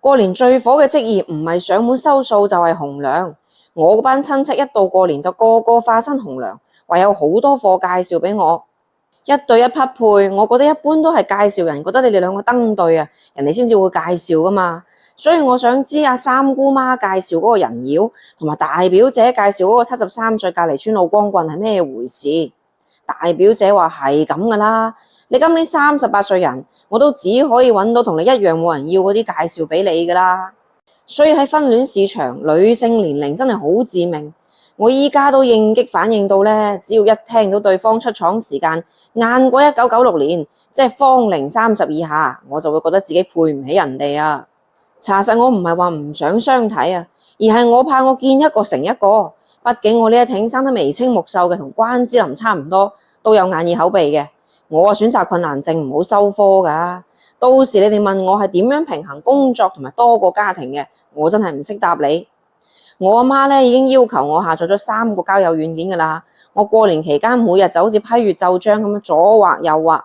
過年最火嘅職業唔係上門收數就係紅娘。我嗰班親戚一到過年就個個化身紅娘，話有好多貨介紹俾我，一對一匹配。我覺得一般都係介紹人覺得你哋兩個登對啊，人哋先至會介紹噶嘛。所以我想知阿三姑媽介紹嗰個人妖，同埋大表姐介紹嗰個73歲隔離村老光棍係咩回事？大表姐話係咁噶啦，你今年38歲人，我都只可以揾到同你一樣冇人要嗰啲介紹俾你噶啦。所以喺婚戀市場，女性年齡真係好致命。我依家都應激反應到呢，只要一聽到對方出廠時間晏過1996年，即係芳齡30以下，我就會覺得自己配唔起人哋啊。查實我唔係話唔想相睇啊，而係我怕我見一個成一個。畢竟我呢一挺生得眉清目秀嘅，同關之琳差唔多，都有眼耳口鼻嘅。我選擇困難症唔好收科噶。到時你哋問我係點樣平衡工作同埋多個家庭嘅，我真係唔識答你。我阿媽咧已經要求我下載咗3個交友軟件噶啦。我過年期間每日就好似批閱奏章咁樣左劃右劃，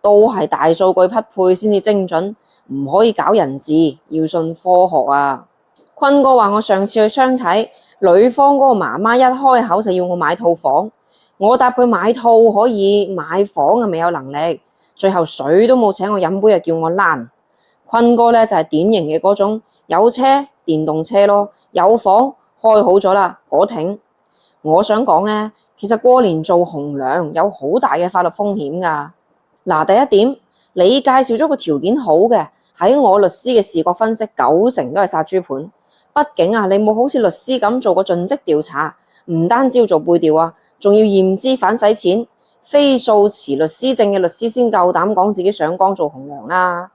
都係大數據匹配先至精準，唔可以搞人字，要信科學啊。坤哥話我上次去相睇，女方嗰個媽媽一開口就要我買套房，我答佢買套可以，買房啊未有能力，最後水都冇請我飲杯，就叫我躝。坤哥咧就係典型嘅嗰種有車電動車咯，有房開好咗啦嗰挺。我想講咧，其實過年做紅娘有好大嘅法律風險噶。嗱，第一點，你介紹咗個條件好嘅，喺我律師嘅視覺分析，90%都係殺豬盤。畢竟啊，你冇好似律師咁做過盡職調查，唔單止要做背調啊，仲要驗資反洗錢，非訴持律師證嘅律師先夠膽講自己上崗做紅娘啦。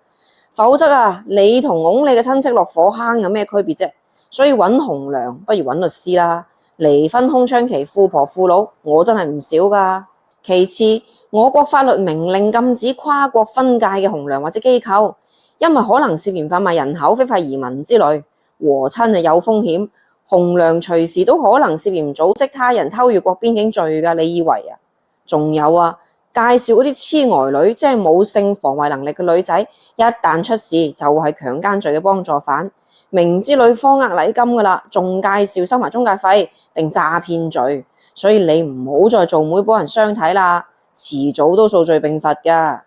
否則啊，你同拱你嘅親戚落火坑有咩區別啫？所以揾紅娘不如揾律師啦。離婚空窗期富婆富佬，我真係唔少噶。其次，我國法律明令禁止跨國分界嘅紅娘或者機構，因為可能涉嫌販賣人口、非法移民之類。和親係有風險，紅娘隨時都可能涉嫌組織他人偷越國邊境罪㗎，你以為啊？仲有啊，介紹嗰啲痴呆女，即係冇性防衛能力嘅女仔，一旦出事就係強姦罪嘅幫助犯，明知女方呃禮金㗎啦，仲介紹收埋中介費，定詐騙罪。所以你唔好再做媒幫人相睇啦，遲早都數罪並罰㗎。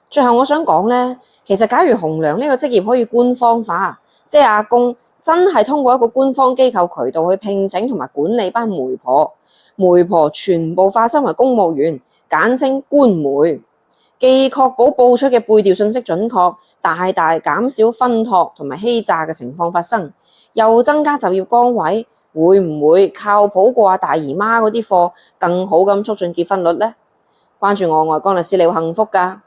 最後我想講呢，其實假如紅娘呢個職業可以官方化，即係阿公真係通過一個官方機構渠道去聘請同埋管理班媒婆，媒婆全部化身為公務員，簡稱官媒，既確保報出嘅背調信息準確，大大減少分託同埋欺詐嘅情況發生，又增加就業崗位，會唔會靠譜過阿大姨媽嗰啲貨，更好咁促進結婚率呢？關注我，外江律師，你會幸福㗎。